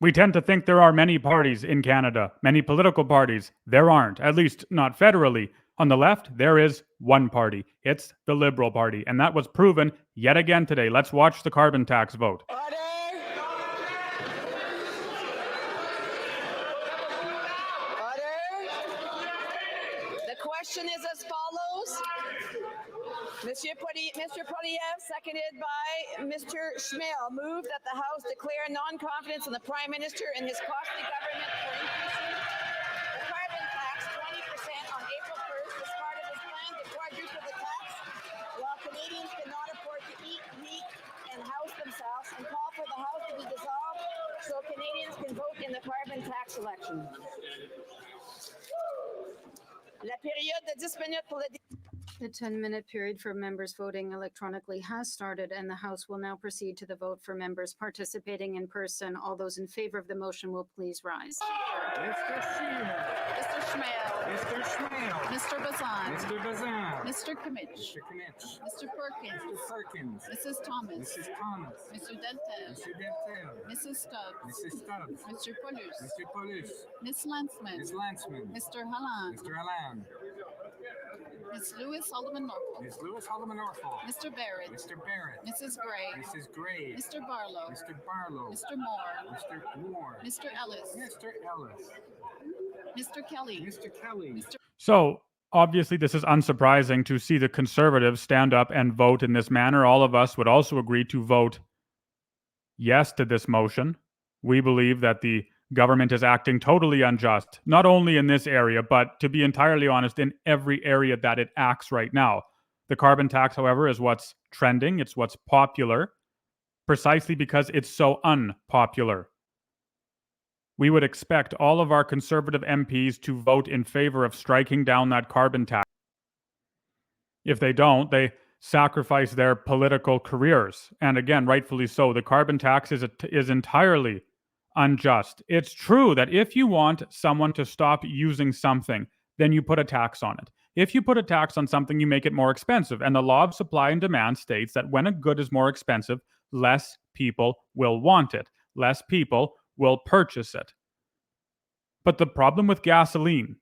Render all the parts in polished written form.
We tend to think there are many parties in Canada, many political parties. There aren't, at least not federally. On the left, there is one party. It's the Liberal Party. And that was proven yet again today. Let's watch the carbon tax vote. Order. The question is as follows. Mr. Poliev, seconded by Mr. Schmel, moved that the House declare non-confidence in the Prime Minister and his costly government for increasing the carbon tax 20% on April 1st as part of his plan to quadruple the tax, while Canadians cannot afford to eat, meat, and house themselves, and call for the House to be dissolved so Canadians can vote in the carbon tax election. La période de 10 minutes pour le The 10-minute period for members voting electronically has started, and the House will now proceed to the vote for members participating in person. All those in favor of the motion will please rise. Mr. Sheehan. Mr. Schmel. Mr. Schmel. Mr. Bazan. Mr. Bazan. Mr. Kimmich. Mr. Kimmich. Mr. Perkins. Mr. Perkins. Mrs. Thomas. Mrs. Thomas. Mr. Deltel. Mr. Deltel. Mrs. Stubbs. Mrs. Stubbs. Mr. Paulus. Mr. Paulus. Ms. Landsman. Ms. Landsman. Mr. Halland. Mr. Allan. Ms. Lewis Haldeman Norfolk. Ms. Lewis Haldeman Norfolk. Mr. Barrett. Mr. Barrett. Mrs. Gray. Mrs. Gray. Mr. Barlow. Mr. Barlow. Mr. Moore. Mr. Moore. Mr. Ellis. Mr. Ellis. Mr. Kelly. Mr. Kelly. So, obviously, this is unsurprising to see the Conservatives stand up and vote in this manner. All of us would also agree to vote yes to this motion. We believe that the government is acting totally unjust, not only in this area, but to be entirely honest, in every area that it acts right now. The carbon tax, however, is what's trending. It's what's popular, precisely because it's so unpopular. We would expect all of our Conservative MPs to vote in favor of striking down that carbon tax. If they don't, they sacrifice their political careers. And again, rightfully so. The carbon tax is entirely unjust. It's true that if you want someone to stop using something, then you put a tax on it. If you put a tax on something, you make it more expensive. And the law of supply and demand states that when a good is more expensive, less people will want it. Less people will purchase it. But the problem with gasoline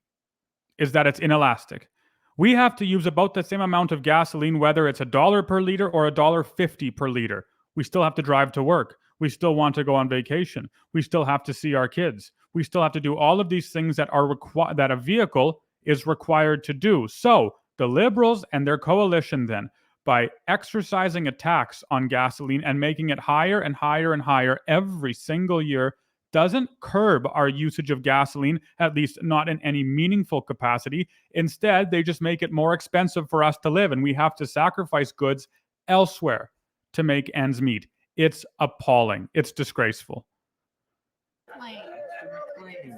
is that it's inelastic. We have to use about the same amount of gasoline, whether it's $1 per liter or $1.50 per liter. We still have to drive to work. We still want to go on vacation. We still have to see our kids. We still have to do all of these things that are that a vehicle is required to do. So the Liberals and their coalition then, by exercising a tax on gasoline and making it higher and higher and higher every single year, doesn't curb our usage of gasoline, at least not in any meaningful capacity. Instead, they just make it more expensive for us to live, and we have to sacrifice goods elsewhere to make ends meet. It's appalling. It's disgraceful.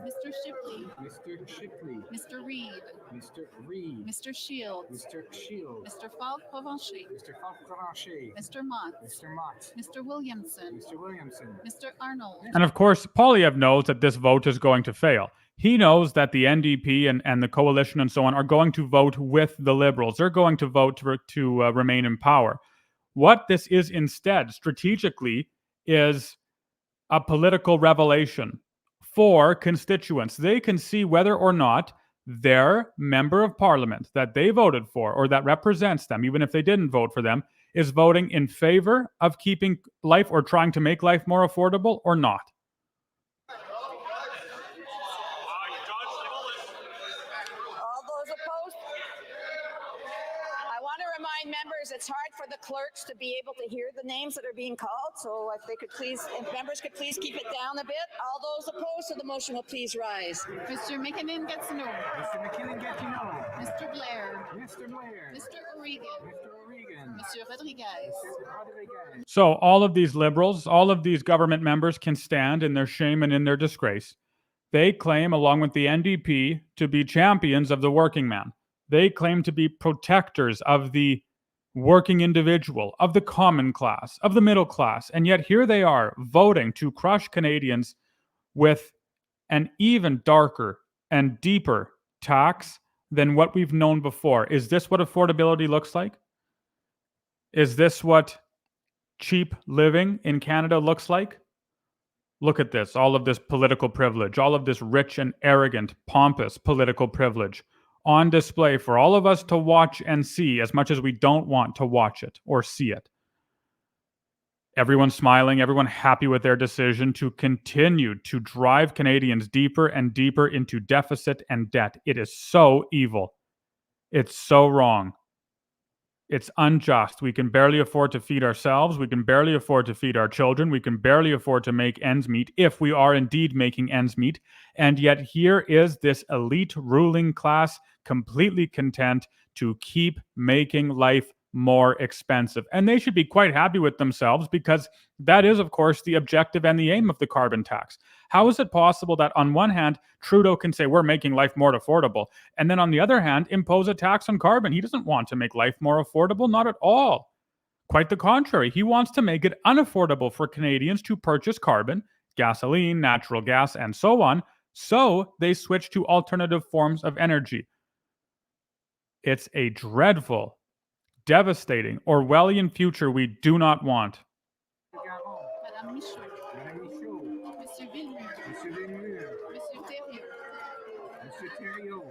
Mr. Shipley. Mr. Shipley. Mr. Reid. Mr. Reid. Mr. Shields. Mr. Shields. Mr. Falk-Provencher. Mr. Falk-Provencher. Mr. Mott. Mr. Mott. Mr. Williamson. Mr. Williamson. Mr. Arnold. And of course, Poliev knows that this vote is going to fail. He knows that the NDP and the coalition and so on are going to vote with the Liberals. They're going to vote to remain in power. What this is instead, strategically, is a political revelation for constituents. They can see whether or not their member of parliament that they voted for or that represents them, even if they didn't vote for them, is voting in favor of keeping life or trying to make life more affordable or not. All those opposed? I want to remind members it's hard for the clerks to be able to hear the names that are being called. So if members could please keep it down a bit. All those opposed to the motion will please rise. Mr. McKinnon-Gatineau. Mr. McKinnon-Gatineau. Mr. Blair. Mr. Blair. Mr. O'Regan. Mr. O'Regan. Monsieur Rodriguez. Mr. Rodriguez. So all of these Liberals, all of these government members can stand in their shame and in their disgrace. They claim, along with the NDP, to be champions of the working man. They claim to be protectors of the working individual, of the common class, of the middle class. And yet here they are voting to crush Canadians with an even darker and deeper tax than what we've known before. Is this what affordability looks like? Is this what cheap living in Canada looks like? Look at this, all of this political privilege, all of this rich and arrogant, pompous political privilege on display for all of us to watch and see as much as we don't want to watch it or see it. Everyone smiling, everyone happy with their decision to continue to drive Canadians deeper and deeper into deficit and debt. It is so evil. It's so wrong. It's unjust. We can barely afford to feed ourselves. We can barely afford to feed our children. We can barely afford to make ends meet if we are indeed making ends meet. And yet here is this elite ruling class completely content to keep making life more expensive. And they should be quite happy with themselves because that is, of course, the objective and the aim of the carbon tax. How is it possible that on one hand, Trudeau can say we're making life more affordable, and then on the other hand, impose a tax on carbon? He doesn't want to make life more affordable, not at all. Quite the contrary. He wants to make it unaffordable for Canadians to purchase carbon, gasoline, natural gas, and so on, so they switch to alternative forms of energy. It's a dreadful, devastating, Orwellian future we do not want. Madame Michaud. Madame Michaud. Monsieur Villemur. Monsieur Villemur. Monsieur Thériault. Monsieur Thériault.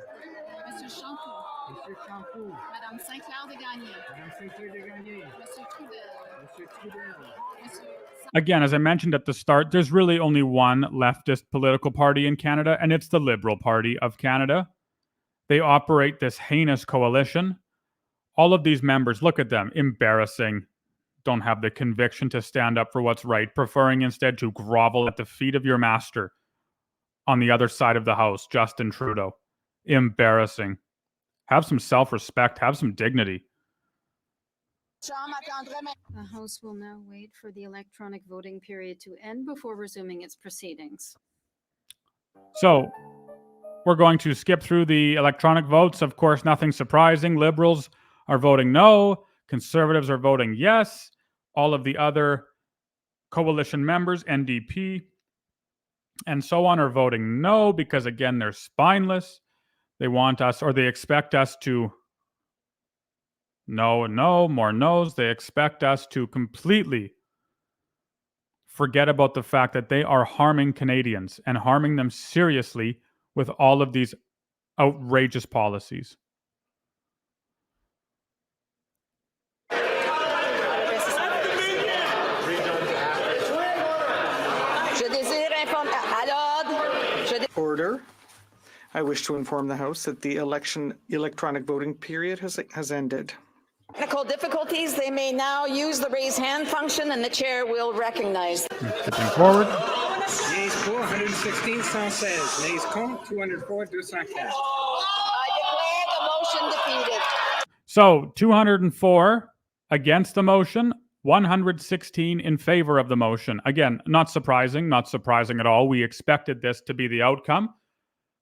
Monsieur Champoux. Monsieur Champoux. Madame Sinclair de Gagné. Madame Sinclair de Gagné. Monsieur Trudel. Monsieur Trudel. Monsieur Again, as I mentioned at the start, there's really only one leftist political party in Canada, and it's the Liberal Party of Canada. They operate this heinous coalition. All of these members, look at them, embarrassing, don't have the conviction to stand up for what's right, preferring instead to grovel at the feet of your master on the other side of the House, Justin Trudeau. Embarrassing. Have some self-respect, have some dignity. The House will now wait for the electronic voting period to end before resuming its proceedings. So, we're going to skip through the electronic votes. Of course, nothing surprising. Liberals are voting no. Conservatives are voting yes. All of the other coalition members, NDP, and so on, are voting no because, again, they're spineless. They want us, or they expect us to no, more no's. They expect us to completely forget about the fact that they are harming Canadians and harming them seriously with all of these outrageous policies. Order. I wish to inform the House that the electronic voting period has ended. Technical difficulties, they may now use the raise hand function and the chair will recognize. Skipping forward. Nays pour 116, 116. Nays contre 204, 204. I declare the motion defeated. So 204 against the motion, 116 in favor of the motion. Again, not surprising at all. We expected this to be the outcome.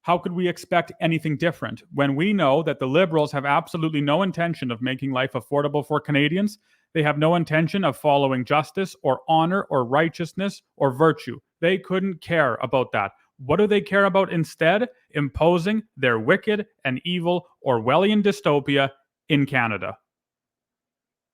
How could we expect anything different when we know that the Liberals have absolutely no intention of making life affordable for Canadians? They have no intention of following justice or honor or righteousness or virtue. They couldn't care about that. What do they care about instead? Imposing their wicked and evil Orwellian dystopia in Canada.